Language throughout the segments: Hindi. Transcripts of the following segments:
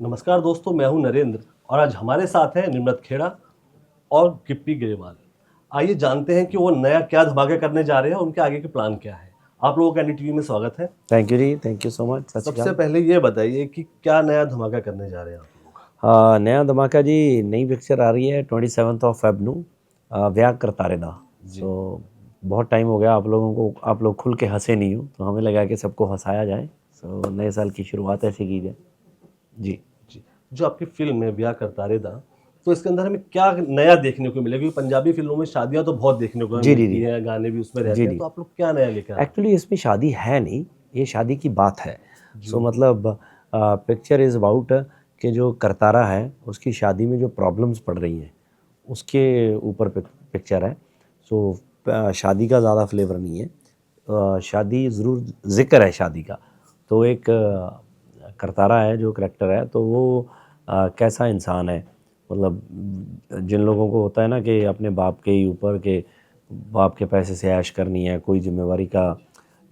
नमस्कार दोस्तों, मैं हूं नरेंद्र और आज हमारे साथ हैं निम्रत खेड़ा और गिप्पी ग्रेवाल। आइए जानते हैं कि वो नया क्या धमाका करने जा रहे हैं और उनके आगे के प्लान क्या है। आप लोगों का एनडीटीवी में स्वागत है। Thank you ji, thank you so much. Sat Shri सबसे अकाल। पहले ये बताइए कि क्या नया धमाका करने जा रहे हैं आप लोग। हाँ, नया धमाका जी, नई पिक्चर आ रही है 27 ऑफ फेब नू, व्याह करतारे दा। जी। बहुत टाइम हो गया आप लोगों को, आप लोग खुल के हंसे नहीं हो, तो हमें लगा कि सबको हंसाया जाए। नए साल की शुरुआत ऐसे की जाए जी। जी, जो आपकी फिल्म है ब्याह करतारे दा, तो इसके अंदर हमें क्या नया देखने को मिलेगा? क्योंकि पंजाबी फिल्मों में शादियां तो बहुत देखने को जी जी मिलती जी हैं, गाने भी उसमें जी रहते हैं, जी तो आप लोग क्या नया लेकर आ रहे एक्चुअली इसमें शादी है नहीं, ये शादी की बात है। हैं? जी। मतलब पिक्चर इज़ अबाउट कि जो करतारा है उसकी शादी में जो प्रॉब्लम्स पड़ रही हैं उसके ऊपर पिक्चर है। शादी का ज़्यादा फ्लेवर नहीं है। शादी ज़रूर ज़िक्र है शादी का। तो एक करतारा है जो करैक्टर है, तो वो कैसा इंसान है। मतलब जिन लोगों को होता है ना कि अपने बाप के ही ऊपर के बाप के पैसे से ऐश करनी है, कोई जिम्मेवारी का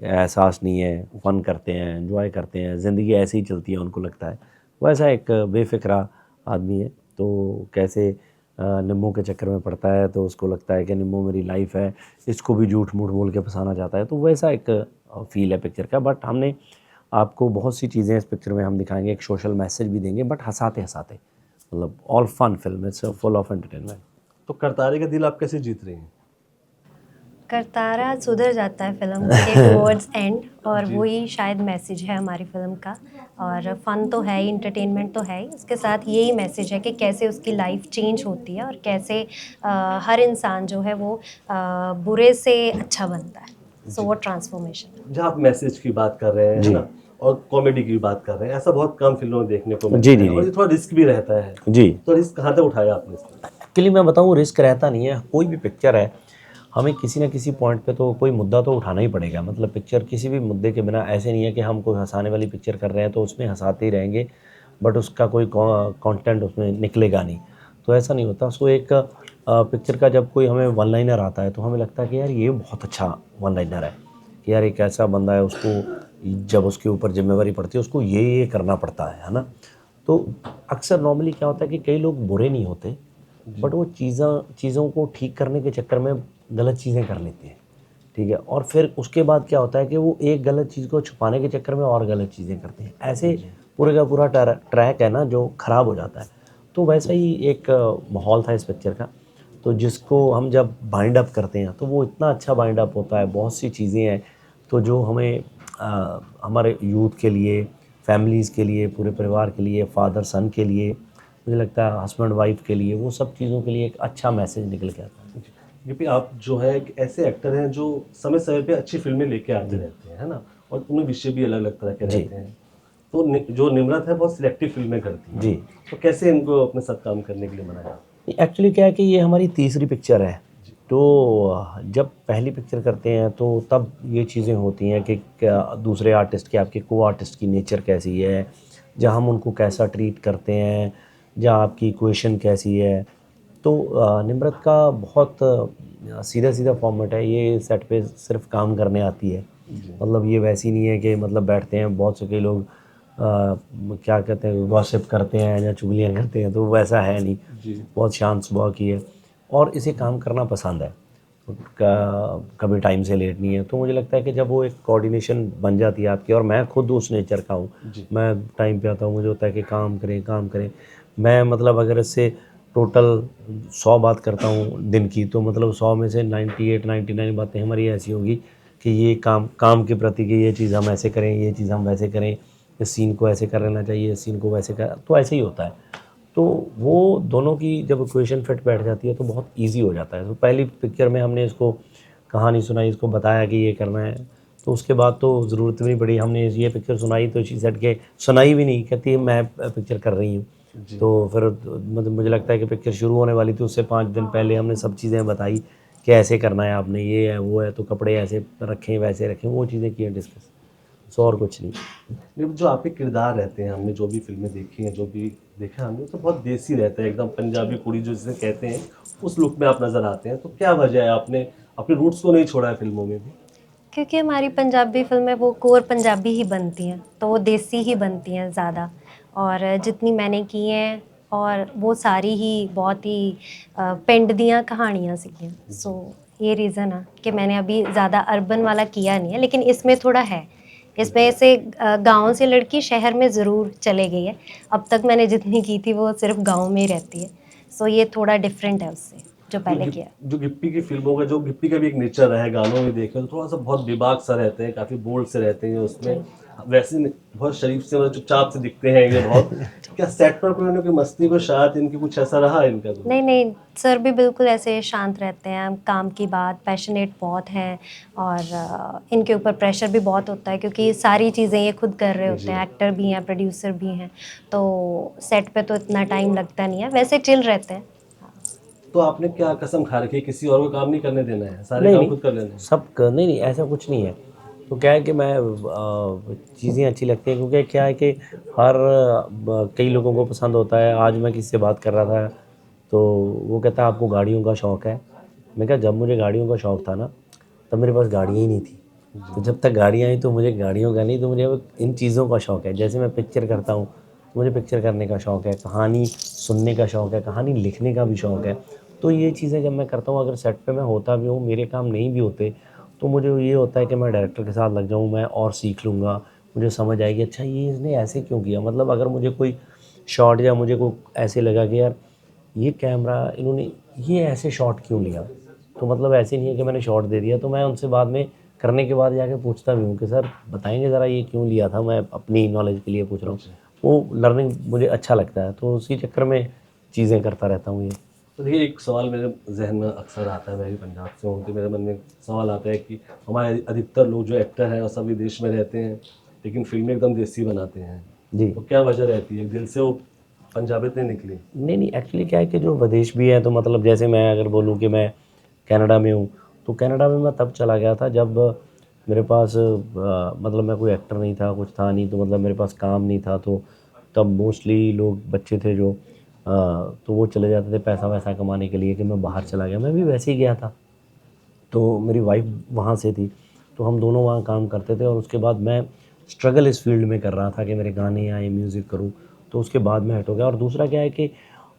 एहसास नहीं है, फ़न करते हैं, एंजॉय करते हैं, ज़िंदगी ऐसे ही चलती है उनको लगता है। वैसा एक बेफ़िक्रा आदमी है। तो कैसे निम्मों के चक्कर में पड़ता है, तो उसको लगता है कि निम्मो मेरी लाइफ है, इसको भी झूठ मूठ बोल के फंसाना चाहता है। तो वैसा एक फ़ील है पिक्चर का। बट हमने आपको बहुत सी चीज़ें इस पिक्चर में हम दिखाएंगे, एक सोशल मैसेज भी देंगे, बट हंसाते हंसाते। मतलब all fun film, it's full of entertainment. तो करतारे का दिल आप कैसे जीत रही हैं? करतारा सुधर जाता है फिल्म के टुवर्ड्स एंड, और जी। वही शायद मैसेज है हमारी फिल्म का। और फन तो है ही, इंटरटेनमेंट तो है ही, उसके साथ यही मैसेज है कि कैसे उसकी लाइफ चेंज होती है और कैसे हर इंसान जो है वो बुरे से अच्छा बनता है। सो वो ट्रांसफॉर्मेशन। जहाँ आप मैसेज की बात कर रहे हैं, है जी ना, और कॉमेडी की भी बात कर रहे हैं, ऐसा बहुत कम फिल्मों में देखने को जी मिलता जी है और जी ये थोड़ा रिस्क भी रहता है। जी। तो रिस्क कहाँ तक उठाया आपने इसमें? के लिए मैं बताऊँ, रिस्क रहता नहीं है। कोई भी पिक्चर है, हमें किसी न किसी पॉइंट पे तो कोई मुद्दा तो उठाना ही पड़ेगा। मतलब पिक्चर किसी भी मुद्दे के बिना, ऐसे नहीं है कि हम कोई हंसाने वाली पिक्चर कर रहे हैं तो उसमें हंसाते ही रहेंगे, बट उसका कोई कंटेंट उसमें निकलेगा नहीं। तो ऐसा नहीं होता। एक पिक्चर का जब कोई हमें वन लाइनर आता है तो हमें लगता है कि यार ये बहुत अच्छा वन लाइनर है, कि यार एक ऐसा बंदा है, उसको जब उसके ऊपर जिम्मेवारी पड़ती है उसको ये करना पड़ता है ना। तो अक्सर नॉर्मली क्या होता है कि कई लोग बुरे नहीं होते, बट वो चीज़ों को ठीक करने के चक्कर में गलत चीज़ें कर लेते हैं। ठीक है, और फिर उसके बाद क्या होता है कि वो एक गलत चीज़ को छुपाने के चक्कर में और गलत चीज़ें करते हैं। ऐसे पूरे का पूरा ट्रैक है ना जो ख़राब हो जाता है। तो वैसा ही एक माहौल था इस पिक्चर का। तो जिसको हम जब बाइंड अप करते हैं तो वो इतना अच्छा बाइंड अप होता है। बहुत सी चीज़ें हैं तो जो हमें हमारे यूथ के लिए, फैमिलीज़ के लिए, पूरे परिवार के लिए, फादर सन के लिए, मुझे लगता है हस्बैंड वाइफ के लिए, वो सब चीज़ों के लिए एक अच्छा मैसेज निकल के आता है। जी। क्योंकि आप जो है एक ऐसे एक्टर हैं जो समय-समय पे अच्छी फ़िल्में लेके आते रहते हैं, है ना? और उनमें विषय भी अलग-अलग तरह के जी रहते हैं। तो जो निम्रत है बहुत सिलेक्टिव फ़िल्में करती हैं। जी। तो कैसे इनको अपने साथ काम करने के लिए मनाया? एक्चुअली क्या है कि ये हमारी तीसरी पिक्चर है। जी। तो जब पहली पिक्चर करते हैं तो तब ये चीज़ें होती हैं कि क्या दूसरे आर्टिस्ट की, आपके को आर्टिस्ट की नेचर कैसी है, जहाँ हम उनको कैसा ट्रीट करते हैं, जहाँ आपकी इक्वेशन कैसी है। तो निम्रत का बहुत सीधा-सीधा फॉर्मेट है। ये सेट पे सिर्फ़ काम करने आती है। जी। मतलब ये वैसी नहीं है कि मतलब बैठते हैं, बहुत से कई लोग क्या कहते हैं, गॉसिप करते हैं या चुगलियाँ करते हैं, तो वैसा है नहीं। जी। बहुत शांत स्वभाव की है और इसे काम करना पसंद है। कभी टाइम से लेट नहीं है। तो मुझे लगता है कि जब वो एक कोऑर्डिनेशन बन जाती है आपकी, और मैं खुद उस नेचर का हूँ। जी। मैं टाइम पे आता हूँ, मुझे होता है कि काम करें, काम करें। मैं मतलब अगर इससे टोटल 100 बात करता हूँ दिन की, तो मतलब 100 में से 98-99 बातें हमारी ऐसी होंगी कि ये काम काम के प्रति, कि ये चीज़ हम ऐसे करें, ये चीज़ हम वैसे करें, इस सीन को ऐसे कर लेना चाहिए, इस सीन को वैसे कर, तो ऐसे ही होता है। तो वो दोनों की जब इक्वेशन फिट बैठ जाती है तो बहुत ईज़ी हो जाता है। तो पहली पिक्चर में हमने इसको कहानी सुनाई, इसको बताया कि ये करना है, तो उसके बाद तो ज़रूरत भी नहीं पड़ी। हमने ये पिक्चर सुनाई तो शी सेड के सुनाई भी नहीं, कहती है मैं पिक्चर कर रही हूँ। जी। तो फिर मतलब मुझे लगता है कि पिक्चर शुरू होने वाली थी, उससे 5 दिन पहले हमने सब चीज़ें बताई कि ऐसे करना है आपने, ये है, वो है, तो कपड़े ऐसे रखें, वैसे रखें, वो चीज़ें की हैं डिस्कस। सो और कुछ नहीं। नहीं, जो आपके किरदार रहते हैं, हमने जो भी फ़िल्में देखी हैं, जो भी देखा हमने, तो बहुत देसी रहता है, एकदम पंजाबी कुड़ी जो जिसे कहते हैं, उस लुक में आप नज़र आते हैं। तो क्या वजह है आपने अपने रूट्स को नहीं छोड़ा है फ़िल्मों में भी? क्योंकि हमारी पंजाबी फिल्में वो कोर पंजाबी ही बनती हैं, तो वो देसी ही बनती हैं ज़्यादा। और जितनी मैंने की हैं और वो सारी ही बहुत ही पेंड दियाँ कहानियाँ सी हैं। सो ये रीज़न है कि मैंने अभी ज़्यादा अर्बन वाला किया नहीं है, लेकिन इसमें थोड़ा है। इसमें से गाँव से लड़की शहर में ज़रूर चले गई है। अब तक मैंने जितनी की थी वो सिर्फ़ गाँव में ही रहती है। सो ये थोड़ा डिफरेंट है उससे जो पहले किया। जो गिप्पी की फिल्मों का, जो गिप्पी का भी एक नेचर है, गानों में देखें तो थोड़ा सा बहुत बेबाक सा रहते हैं, काफी बोल्ड से रहते हैं उसमें, वैसे बहुत शरीफ से, मतलब चुपचाप से दिखते हैं ये बहुत। क्या सेट पर कोई कोई मस्ती को शायद इनकी कुछ ऐसा रहा है इनका तो? नहीं नहीं, सर भी बिल्कुल ऐसे शांत रहते हैं, काम की बात पैशनेट बहुत हैं और इनके ऊपर प्रेशर भी बहुत होता है क्योंकि सारी चीज़ें ये खुद कर रहे होते हैं, एक्टर भी हैं, प्रोड्यूसर भी हैं, तो सेट पे तो इतना टाइम लगता नहीं है, वैसे चिल रहते हैं। तो आपने क्या कसम खा रखी है, किसी और को काम नहीं करने देना है, सारे नहीं काम नहीं, खुद कर लेने हैं? नहीं नहीं, ऐसा कुछ नहीं है। तो क्या है कि मैं चीज़ें अच्छी लगती हैं क्योंकि क्या है कि कई लोगों को पसंद होता है। आज मैं किसी से बात कर रहा था तो वो कहता है आपको गाड़ियों का शौक़ है। मैं कहा जब मुझे गाड़ियों का शौक़ था ना तब मेरे पास गाड़ियाँ ही नहीं थी। तो जब तक गाड़ियाँ आई तो मुझे गाड़ियों का नहीं, तो मुझे अब इन चीज़ों का शौक़ है। जैसे मैं पिक्चर करता हूँ तो मुझे पिक्चर करने का शौक़ है, कहानी सुनने का शौक़ है, कहानी लिखने का भी शौक़ है। तो ये चीज़ें जब मैं करता हूँ, अगर सेट पे मैं होता भी हूँ, मेरे काम नहीं भी होते तो मुझे ये होता है कि मैं डायरेक्टर के साथ लग जाऊँ, मैं और सीख लूँगा, मुझे समझ आएगी अच्छा ये इसने ऐसे क्यों किया। मतलब अगर मुझे कोई शॉट या मुझे को ऐसे लगा कि यार ये कैमरा इन्होंने ये ऐसे शॉट क्यों लिया, तो मतलब ऐसे नहीं है कि मैंने शॉट दे दिया, तो मैं उनसे बाद में करने के बाद जाके पूछता भी हूँ कि सर बताएंगे ज़रा ये क्यों लिया था, मैं अपनी नॉलेज के लिए पूछ रहा हूँ। वो लर्निंग मुझे अच्छा लगता है, तो उसी चक्कर में चीज़ें करता रहता हूँ ये। तो देखिए, एक सवाल मेरे जहन में अक्सर आता है, मैं भी पंजाब से हूँ, तो मेरे मन में एक सवाल आता है कि हमारे अधिकतर लोग जो एक्टर हैं वो सभी देश में रहते हैं, लेकिन फिल्में एकदम देसी बनाते हैं। जी। तो क्या वजह रहती है, दिल से वो पंजाबियत नहीं निकली? नहीं नहीं, एक्चुअली क्या है कि जो विदेश भी है, तो मतलब जैसे मैं अगर बोलूँ कि मैं कनाडा में हूँ, तो कनाडा में मैं तब चला गया था जब मेरे पास मतलब मैं कोई एक्टर नहीं था, कुछ था नहीं, तो मतलब मेरे पास काम नहीं था। तो तब मोस्टली लोग बच्चे थे जो तो वो चले जाते थे पैसा वैसा कमाने के लिए कि मैं बाहर चला गया। मैं भी वैसे ही गया था, तो मेरी वाइफ वहाँ से थी, तो हम दोनों वहाँ काम करते थे। और उसके बाद मैं स्ट्रगल इस फील्ड में कर रहा था कि मेरे गाने आए, म्यूज़िक करूँ, तो उसके बाद मैं हट हो गया। और दूसरा क्या है कि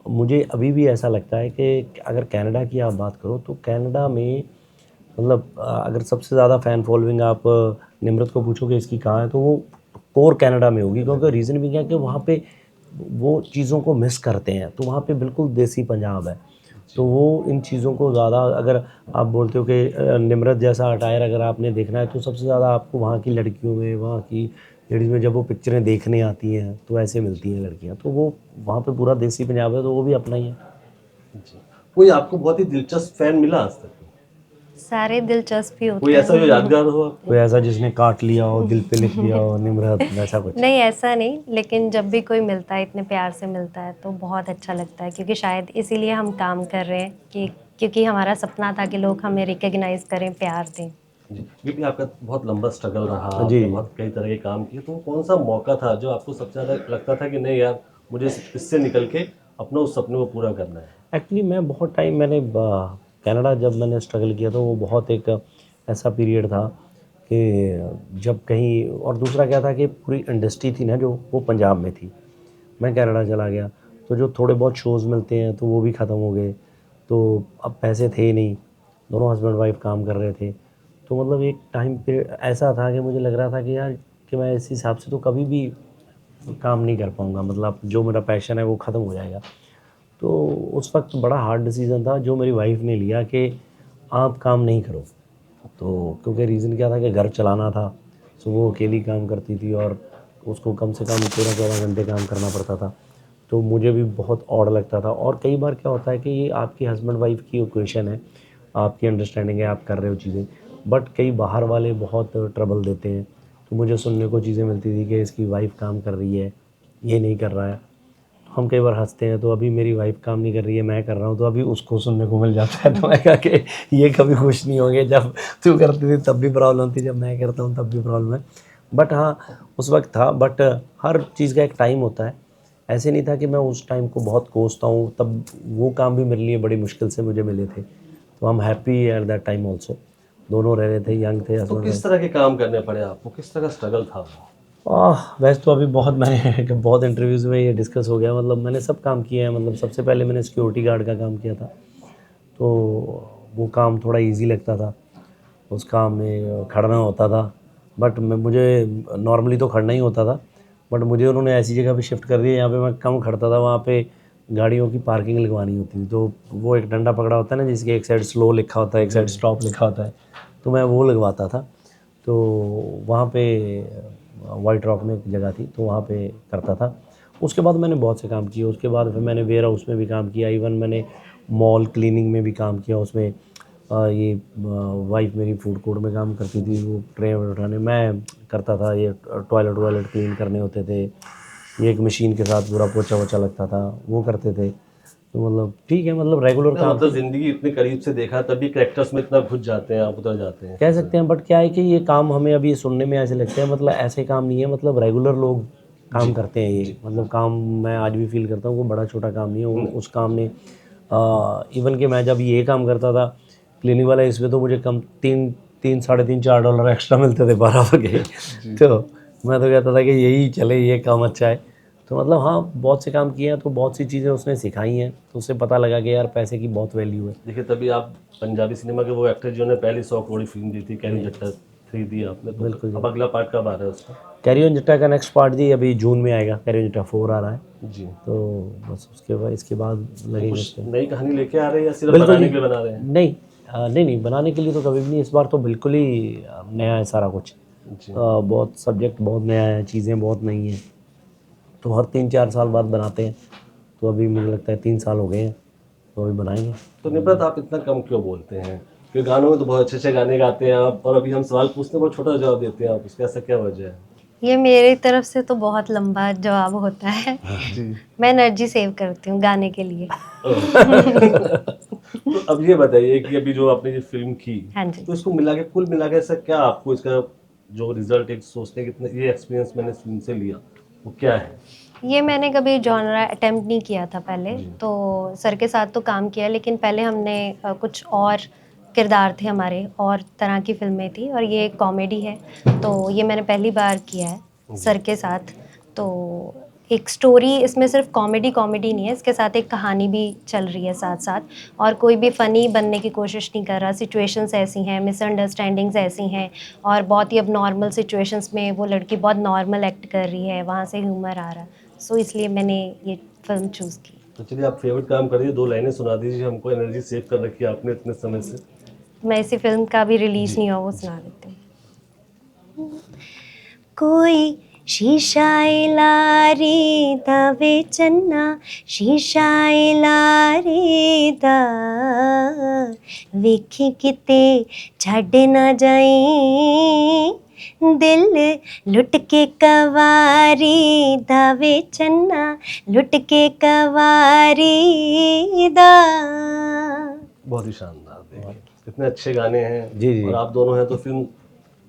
मुझे अभी भी ऐसा लगता है कि अगर कनाडा की आप बात करो तो कनाडा में मतलब अगर सबसे ज़्यादा फ़ैन फॉलोइंग आप निम्रत को पूछोगे इसकी कहाँ है, तो वो कोर कनाडा में होगी। क्योंकि रीज़न भी क्या है कि वहाँ पे वो चीज़ों को मिस करते हैं, तो वहाँ पे बिल्कुल देसी पंजाब है। तो वो इन चीज़ों को ज़्यादा, अगर आप बोलते हो कि निम्रत जैसा अटायर अगर आपने देखना है, तो सबसे ज़्यादा आपको वहाँ की लड़कियों में, वहाँ की लेडीज़ में जब वो पिक्चरें देखने आती हैं तो ऐसे मिलती हैं लड़कियाँ। तो वो वहाँ पे पूरा देसी पंजाब है, तो वो भी अपना ही है। जी। कोई आपको बहुत ही दिलचस्प फैन मिला आज तक? सारे दिलचस्प ही कोई होते ऐसा जो हैं। यादगार हो आपको? कोई ऐसा जिसने काट लिया हो, दिल पे लिख दिया हो, निम्रत वैसा कुछ? नहीं ऐसा नहीं, लेकिन जब भी कोई मिलता है, इतने प्यार से मिलता है तो बहुत अच्छा लगता है, क्योंकि शायद इसीलिए हम काम कर रहे हैं कि क्योंकि हमारा सपना था कि लोग हमें रिकॉग्नाइज करें, प्यार दें। जी, क्योंकि आपका बहुत लंबा स्ट्रगल रहा, जी। आपने बहुत कई तरह के काम किए, तो कौन सा मौका था जो आपको सबसे ज़्यादा लगता था कि नहीं यार, मुझे इससे निकल के अपना उस सपने को पूरा करना है? एक्चुअली मैं बहुत टाइम मैंने कनाडा जब मैंने स्ट्रगल किया तो वो बहुत एक ऐसा पीरियड था कि जब कहीं, और दूसरा क्या था कि पूरी इंडस्ट्री थी ना जो, वो पंजाब में थी। मैं कनाडा चला गया तो जो थोड़े बहुत शोज़ मिलते हैं तो वो भी ख़त्म हो गए। तो अब पैसे थे ही नहीं, दोनों हस्बैंड वाइफ काम कर रहे थे। तो मतलब एक टाइम पे ऐसा था कि मुझे लग रहा था कि यार कि मैं इस हिसाब से तो कभी भी काम नहीं कर पाऊँगा, मतलब जो मेरा पैशन है वो ख़त्म हो जाएगा। तो उस वक्त बड़ा हार्ड डिसीज़न था जो मेरी वाइफ ने लिया कि आप काम नहीं करो। तो क्योंकि रीज़न क्या था कि घर चलाना था, सो वो अकेली काम करती थी और उसको कम से कम 13-14 घंटे काम करना पड़ता था। तो मुझे भी बहुत ऑड लगता था। और कई बार क्या होता है कि ये आपकी हस्बैंड वाइफ की इक्वेशन है, आपकी अंडरस्टैंडिंग है, आप कर रहे हो चीज़ें, बट कई बाहर वाले बहुत ट्रबल देते हैं। तो मुझे सुनने को चीज़ें मिलती थी कि इसकी वाइफ काम कर रही है, ये नहीं कर रहा है। हम कई बार हँसते हैं, तो अभी मेरी वाइफ काम नहीं कर रही है, मैं कर रहा हूँ, तो अभी उसको सुनने को मिल जाता है। तो मैं कहा कि ये कभी खुश नहीं होंगे, जब तू करती थी तब भी प्रॉब्लम थी, जब मैं करता हूँ तब भी प्रॉब्लम है। बट हाँ, उस वक्त था, बट हर चीज़ का एक टाइम होता है। ऐसे नहीं था कि मैं उस टाइम को बहुत कोसता हूँ, तब वो काम भी मेरे लिए बड़ी मुश्किल से मुझे मिले थे। तो I am happy at that time also. दोनों रह रहे थे, यंग थे, तो हस्बैंड किस वाइफ। तरह के काम करने पड़े आपको, किस तरह का स्ट्रगल था वो? वैसे तो अभी बहुत मैंने बहुत इंटरव्यूज़ में ये डिस्कस हो गया, मतलब मैंने सब काम किए हैं। मतलब सबसे पहले मैंने सिक्योरिटी गार्ड का काम किया था, तो वो काम थोड़ा इजी लगता था। उस काम में खड़ना होता था, बट मुझे नॉर्मली तो खड़ना ही होता था, बट मुझे उन्होंने ऐसी जगह पे शिफ्ट कर दिया जहाँ पे मैं कम खड़ता था। वहाँ पे गाड़ियों की पार्किंग लगवानी होती थी, तो वो एक डंडा पकड़ा होता है ना, जिसके एक साइड स्लो लिखा होता है, एक साइड स्टॉप लिखा होता है, तो मैं वो लगवाता था। तो वहाँ पे वाइट रॉक में एक जगह थी, तो वहाँ पे करता था। उसके बाद मैंने बहुत से काम किए। उसके बाद फिर मैंने वेयर हाउस में भी काम किया, इवन मैंने मॉल क्लीनिंग में भी काम किया। उसमें ये वाइफ मेरी फूड कोर्ट में काम करती थी, वो ट्रे उठाने मैं करता था। ये टॉयलेट वॉयलेट क्लीन करने होते थे, ये एक मशीन के साथ पूरा पोछा वोछा लगता था, वो करते थे। तो मतलब ठीक है, मतलब रेगुलर ना, काम मतलब जिंदगी इतने करीब से देखा तभी कैरेक्टर्स में इतना घुस जाते हैं आप, उतर जाते हैं। कह सकते हैं। बट क्या है कि ये काम हमें अभी सुनने में ऐसे लगते हैं, मतलब ऐसे काम नहीं है, मतलब रेगुलर लोग काम करते हैं ये। मतलब काम मैं आज भी फील करता हूँ वो बड़ा छोटा काम नहीं है। उस काम ने इवन कि मैं जब ये काम करता था क्लिनिक वाला, इसमें तो मुझे कम तीन साढ़े तीन $4 एक्स्ट्रा मिलते थे 12 के। तो मैं तो कहता था कि यही चले, ये काम अच्छा है। तो मतलब हाँ, बहुत से काम किए हैं, तो बहुत सी चीज़ें उसने सिखाई हैं, तो उससे पता लगा कि यार पैसे की बहुत वैल्यू है। देखिए तभी आप पंजाबी सिनेमा के वो एक्टर जिन्होंने पहली 100 करोड़ फिल्म दी थी, कैरी जट्टा 3 दी आपने, तो बिल्कुल जी। अब अगला पार्ट कब आ रहा है उसका? कैरी ऑन जट्टा का नेक्स्ट पार्ट जी अभी जून में आएगा। कैरी ऑन जट्टा 4 आ रहा है, जी। तो बस उसके बाद इसके बाद लगेगा कुछ इस पे। नई कहानी लेके आ रहे हैं या सिर्फ बिल्कुल बनाने जी। के लिए बना रहे हैं? नहीं नहीं, बनाने के लिए तो कभी भी नहीं। इस बार तो बिल्कुल ही नया है सारा कुछ। जी। बहुत सब्जेक्ट बहुत नया है, चीज़ें बहुत नई हैं, तो हर 3-4 साल बाद बनाते हैं। तो अभी मुझे लगता है 3 साल हो गए हैं, तो अभी बनाएंगे। तो निम्रत, आप इतना कम क्यों बोलते हैं? क्योंकि गानों में तो बहुत अच्छे अच्छे गाने गाते हैं आप, और अभी हम सवाल पूछते हैं बहुत छोटा जवाब देते हैं आप, उसका ऐसा क्या वजह है? ये मेरी तरफ से तो बहुत लंबा जवाब होता है। जी। मैं एनर्जी सेव करती हूँ गाने के लिए। तो अब ये बताइए कि अभी जो आपने ये फिल्म की, हाँ जी। तो इसको मिला के, कुल मिला के ऐसा क्या आपको इसका जो रिजल्ट एक सोचते हैं कितना ये एक्सपीरियंस मैंने इस फिल्म से लिया, वो क्या है? ये मैंने कभी जॉनरा अटेम्प्ट नहीं किया था पहले, जी। तो सर के साथ तो काम किया, लेकिन पहले हमने कुछ और किरदार थे हमारे, और तरह की फिल्में थी, और ये कॉमेडी है, तो ये मैंने पहली बार किया है सर के साथ। तो एक स्टोरी इसमें सिर्फ कॉमेडी नहीं है, इसके साथ एक कहानी भी चल रही है साथ साथ, और कोई भी फ़नी बनने की कोशिश नहीं कर रहा। सिचुएशंस ऐसी हैं, मिसअंडरस्टैंडिंग्स ऐसी हैं, और बहुत ही अब नॉर्मल सिचुएशंस में वो लड़की बहुत नॉर्मल एक्ट कर रही है, वहाँ से ह्यूमर आ रहा है। सो इसलिए मैंने ये फिल्म चूज़ की। तो चलिए, आप फेवरेट काम करिए, 2 लाइनें सुना दीजिए हमको, एनर्जी सेव कर रखी है आपने इतने समय से। मैं इसी फिल्म का भी रिलीज़ जी। नहीं हुआ, वो सुना देती हूँ। कोई शीशा लारी दा वे चन्ना, शीशा लारी दा, वेखी किते छड्ड ना जाई, दिल लुट के कवारी दा वे चन्ना, लुट के कवारी दा। बहुत ही शानदार, देखिए कितने अच्छे गाने हैं। जी, जी। और आप दोनों हैं तो फिल्म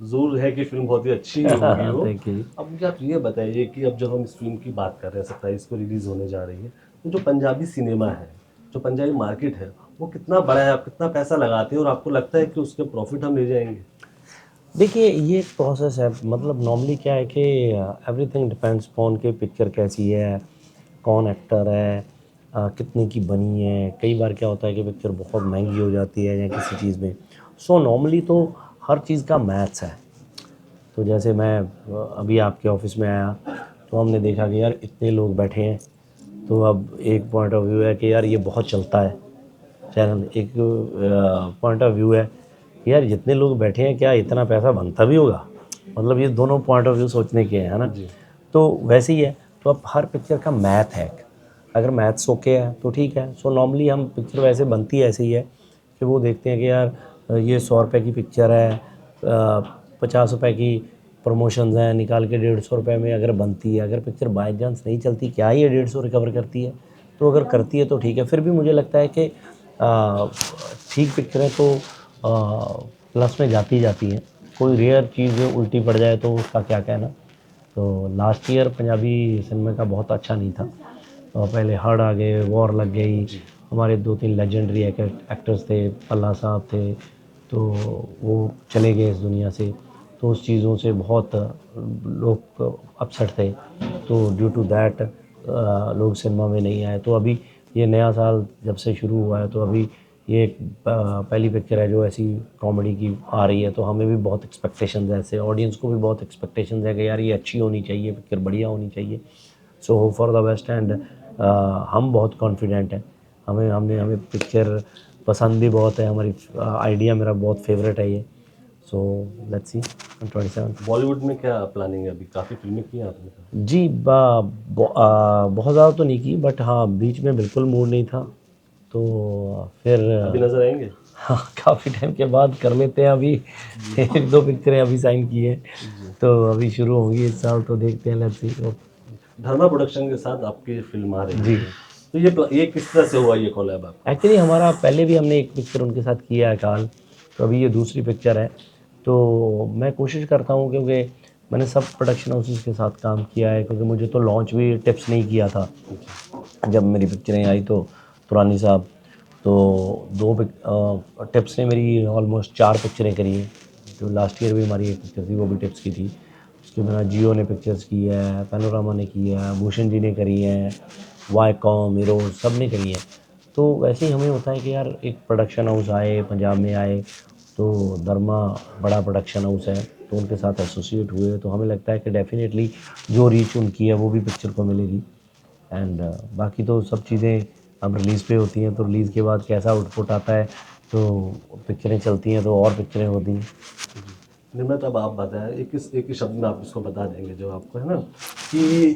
जरूर है कि फिल्म बहुत ही अच्छी ही होगी वो। थैंक यू जी। अब मुझे आप ये बताइए कि अब जब हम इस फिल्म की बात कर रहे हैं, 27 को रिलीज होने जा रही है, तो जो पंजाबी सिनेमा है, जो पंजाबी मार्केट है, वो कितना बड़ा है? आप कितना पैसा लगाते हैं और आपको लगता है कि उसके प्रॉफिट हम ले जाएंगे? देखिए ये एक प्रोसेस है। मतलब नॉर्मली क्या है कि एवरीथिंग डिपेंड्स अपॉन कि पिक्चर कैसी है, कौन एक्टर है, कितने की बनी है। कई बार क्या होता है कि पिक्चर बहुत महंगी हो जाती है या किसी चीज़ में। सो नॉर्मली तो हर चीज़ का मैथ्स है। तो जैसे मैं अभी आपके ऑफिस में आया, तो हमने देखा कि यार इतने लोग बैठे हैं, तो अब एक पॉइंट ऑफ व्यू है कि यार ये बहुत चलता है चैनल। एक पॉइंट ऑफ व्यू है कि यार जितने लोग बैठे हैं क्या इतना पैसा बनता भी होगा। मतलब ये दोनों पॉइंट ऑफ व्यू सोचने के हैं, है ना। जी। तो वैसे ही है। तो अब हर पिक्चर का मैथ है, अगर मैथ्स ओके है तो ठीक है। सो नॉर्मली हम पिक्चर वैसे बनती ऐसे ही है कि वो देखते हैं कि यार ये 100 रुपये की पिक्चर है, 50 रुपये की प्रमोशंस हैं, निकाल के 150 रुपये में अगर बनती है। अगर पिक्चर बाई चांस नहीं चलती, क्या ये 150 रिकवर करती है? तो अगर करती है तो ठीक है। फिर भी मुझे लगता है कि ठीक पिक्चरें तो प्लस में जाती हैं। कोई रेयर चीज़ उल्टी पड़ जाए तो उसका क्या कहना। तो लास्ट ईयर पंजाबी सिनेमा का बहुत अच्छा नहीं था। पहले हड़ आ गए, वॉर लग गई, हमारे 2-3 लेजेंडरी एक्टर्स थे, पल्ला साहब थे, तो वो चले गए इस दुनिया से। तो उस चीज़ों से बहुत लोग अपसेट थे, तो ड्यू टू दैट लोग सिनेमा में नहीं आए। तो अभी ये नया साल जब से शुरू हुआ है तो अभी ये एक पहली पिक्चर है जो ऐसी कॉमेडी की आ रही है, तो हमें भी बहुत एक्सपेक्टेशंस है, ऐसे ऑडियंस को भी बहुत एक्सपेक्टेशंस है कि यार ये अच्छी होनी चाहिए, पिक्चर बढ़िया होनी चाहिए। So hope for the best and हम बहुत कॉन्फिडेंट हैं। हमें पिक्चर पसंद भी बहुत है, हमारी आइडिया मेरा बहुत फेवरेट है ये। So let's see 27। बॉलीवुड में क्या प्लानिंग है अभी? काफ़ी फिल्में की हैं आपने। जी बहुत ज़्यादा तो नहीं की, बट हाँ बीच में बिल्कुल मूड नहीं था, तो फिर अभी नजर आएंगे? हाँ काफ़ी टाइम के बाद कर लेते हैं अभी। एक दो पिक्चरें अभी साइन की है, तो अभी शुरू होंगी इस साल, तो देखते हैं, लेट्स सी। धर्मा प्रोडक्शन के साथ आपकी फिल्म आ रही जी। है, तो ये किस तरह से हुआ ये कोलैब आपका? एक्चुअली हमारा पहले भी हमने एक पिक्चर उनके साथ किया है काल, तो अभी ये दूसरी पिक्चर है। तो मैं कोशिश करता हूँ, क्योंकि मैंने सब प्रोडक्शन हाउसेस के साथ काम किया है, क्योंकि मुझे तो लॉन्च भी टिप्स नहीं किया था जब मेरी पिक्चरें आई, तो पुरानी साहब तो टिप्स ने मेरी ऑलमोस्ट 4 पिक्चरें करी हैं। तो लास्ट ईयर भी हमारी एक पिक्चर थी, वो भी टिप्स की थी। उसके बिना जियो ने पिक्चर्स की है, पैनोरामा ने की है, भूषण जी ने करी है, वाईकॉम, हीरोज सब ने करी है। तो वैसे ही हमें होता है कि यार एक प्रोडक्शन हाउस आए, पंजाब में आए, तो धर्मा बड़ा प्रोडक्शन हाउस है, तो उनके साथ एसोसिएट हुए, तो हमें लगता है कि डेफिनेटली जो रीच उनकी है वो भी पिक्चर को मिलेगी। एंड बाकी तो सब चीज़ें अब रिलीज़ पे होती हैं, तो रिलीज़ के बाद कैसा आउटपुट आता है, तो पिक्चरें चलती हैं तो और पिक्चरें होती हैं। निर्मत, अब आप बताएं, एक ही शब्द में आप इसको बता देंगे जो आपको है ना, कि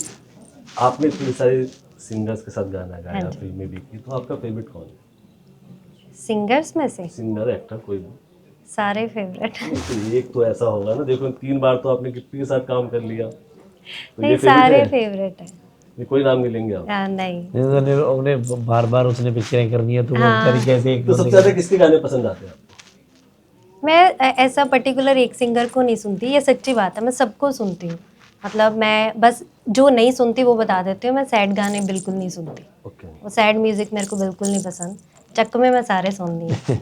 आपने इतने सारे सिंगर्स के साथ गाना गाया, हाँ जी। फिल्में भी की, तो आपका फेवरेट कौन है? सिंगर्स में से सिंगर, एक्टर, कोई भी? सारे फेवरेट। तो एक तो ऐसा होगा ना, देखो 3 बार तो आपने गिप्पी के साथ काम कर लिया, तो नहीं, ये फेवरेट सारे है? फेवरेट है। ये कोई नाम नहीं लेंगे आप? नहीं। उन्हें बार बार उसने पिक्चरें करनी है, तो वो हाँ। बेचारी कैसे एक तो सबसे ज़्यादा किसके गाने पसंद आते हैं आपको? मैं ऐसा पर्टिकुलर एक सिंगर को नहीं सुनती, ये सच्ची बात है, मैं सबको सुनती हूँ। मतलब मैं बस जो नहीं सुनती वो बता देती हूँ, मैं सैड गाने बिल्कुल नहीं सुनती। ओके। वो सैड म्यूजिक मेरे को बिल्कुल नहीं पसंद। चक में मैं सारे सुनती हूँ।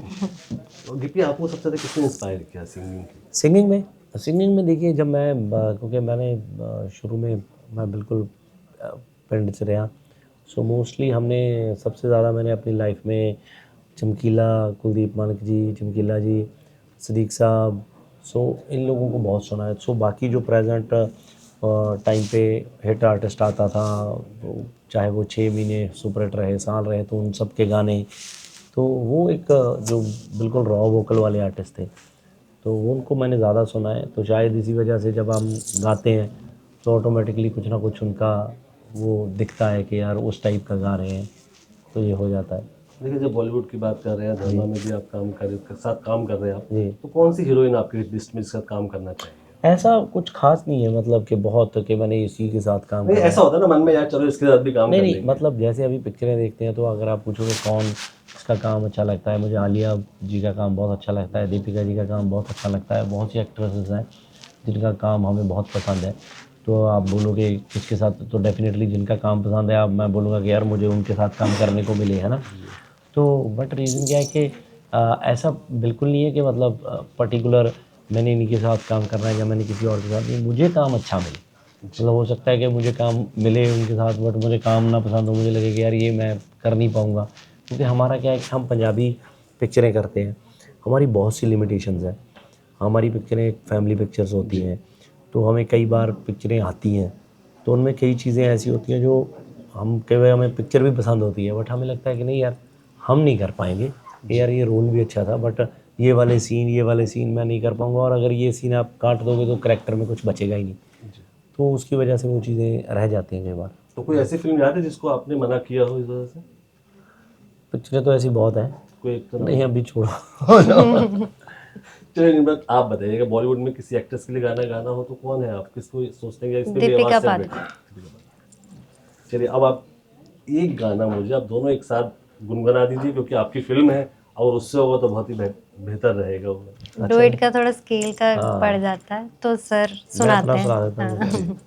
तो गिप्पी, आपको सबसे ज़्यादा किसने इंस्पायर किया सिंगिंग की? सिंगिंग में देखिए, जब मैं क्योंकि मैंने शुरू में मैं बिल्कुल पिंड से रहा, सो मोस्टली हमने सबसे ज़्यादा मैंने अपनी लाइफ में चमकीला, कुलदीप मानक जी, चमकीला जी, सदीक साहब, सो इन लोगों को बहुत सुना है। सो बाकी जो प्रेजेंट टाइम पे हिट आर्टिस्ट आता था, चाहे वो 6 महीने सुपर हिट रहे, साल रहे, तो उन सब के गाने, तो वो एक जो बिल्कुल रॉ वोकल वाले आर्टिस्ट थे, तो उनको मैंने ज़्यादा सुना है। तो शायद इसी वजह से जब हम गाते हैं तो ऑटोमेटिकली कुछ ना कुछ उनका वो दिखता है कि यार उस टाइप का गा रहे हैं, तो ये हो जाता है। देखिए, जब बॉलीवुड की बात कर रहे हैं, धर्मा में भी आप काम कर रहे हैं आप, जी। तो कौन सी हीरोइन आपकी लिस्ट में जिसके साथ काम करना चाहिए? ऐसा कुछ खास नहीं है, मतलब कि बहुत कि मैंने इसी के साथ काम नहीं, करा ऐसा है। होता है ना मन में, यार चलो इसके साथ भी काम नहीं कर नहीं, लेंगे। मतलब जैसे अभी पिक्चरें देखते हैं, तो अगर आप पूछोगे कौन इसका काम अच्छा लगता है, मुझे आलिया जी का काम बहुत अच्छा लगता है, दीपिका जी का काम बहुत अच्छा लगता है, बहुत सी एक्ट्रेसेस हैं जिनका काम हमें बहुत पसंद है। तो आप बोलोगे किसके साथ, तो डेफिनेटली जिनका काम पसंद है, आप मैं बोलूँगा कि यार मुझे उनके साथ काम करने को मिले, है ना। तो बट रीज़न क्या है कि ऐसा बिल्कुल नहीं है कि मतलब पर्टिकुलर मैंने इन्हीं के साथ काम करना है या मैंने किसी और के साथ नहीं, मुझे काम अच्छा मिले। मतलब हो सकता है कि मुझे काम मिले उनके साथ, बट मुझे काम ना पसंद हो, मुझे लगे कि यार ये मैं कर नहीं पाऊँगा, क्योंकि हमारा क्या है कि हम पंजाबी पिक्चरें करते हैं, हमारी बहुत सी लिमिटेशंस हैं। हमारी पिक्चरें फैमिली पिक्चर्स होती हैं, तो हमें कई बार पिक्चरें आती हैं, तो उनमें कई चीज़ें ऐसी होती हैं जो हम कई बार हमें पिक्चर भी पसंद होती है, बट हमें लगता है कि नहीं यार हम नहीं कर पाएंगे, कि यार ये रोल भी अच्छा था, बट ये वाले सीन मैं नहीं कर पाऊँगा, और अगर ये सीन आप काट दोगे तो करैक्टर में कुछ बचेगा ही नहीं। तो उसकी वजह से वो चीज़ें रह जाती हैं कई बार। तो कोई ऐसी फिल्म याद है जिसको आपने मना किया हो इस वजह से? पिक्चरें तो ऐसी बहुत हैं, कोई एक तो नहीं अभी छोड़ो। चलिए निर्मत, आप बताइएगा, बॉलीवुड में किसी एक्ट्रेस के लिए गाना गाना हो तो कौन है आप? किसको सोचते हैं कि इस पे भी दीपिका आवाज़ पादुकोण। सेलिब्रेट? चलिए, अब आप एक गाना मुझे आप दोनों एक साथ गुनगुना दीजिए, क्योंकि आपकी फिल्म है, और उससे होगा तो बहुत ही बेहतर रहेगा वो। डुएट का थोड़ा स्केल का हाँ। पड़ जाता है, तो सर मैं सुनाते अपना हैं। सुना देता हाँ। हूँ।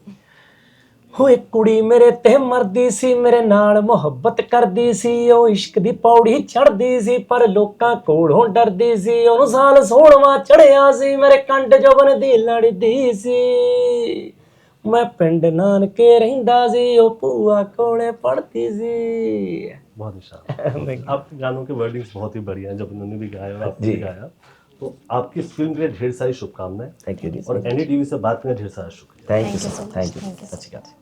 ਹੋਏ ਕੁੜੀ ਮੇਰੇ ਤੇ ਮਰਦੀ ਸੀ ਮੇਰੇ ਨਾਲ ਮੁਹੱਬਤ ਕਰਦੀ ਸੀ ਉਹ ਇਸ਼ਕ ਦੀ ਪੌੜੀ ਚੜਦੀ ਸੀ ਪਰ ਲੋਕਾਂ ਕੋਲੋਂ ਡਰਦੀ ਸੀ ਉਹਨੂੰ ਸਾਲ 16ਵਾਂ ਚੜਿਆ ਸੀ ਮੇਰੇ ਕੰਡ ਜਵਨ ਦੀ ਲੜਦੀ ਸੀ ਮੈਂ ਪਿੰਡ ਨਾਨਕੇ ਰਹਿੰਦਾ ਸੀ ਉਹ ਭੂਆ ਕੋਲੇ ਪੜਦੀ ਸੀ बहुत ही शानदार। आपके गानों के वर्डिंग्स बहुत ही बढ़िया हैं, जब उन्होंने भी गाया और आपने जी। भी गाया। तो आपकी इस फिल्म के लिए ढेर सारी शुभकामनाएं थैंक यू जी और एनडीटीवी से बात करने ढेर सारा शुक्रिया। Thank you Thank you so much. Thank you Thank you so सत श्री अकाल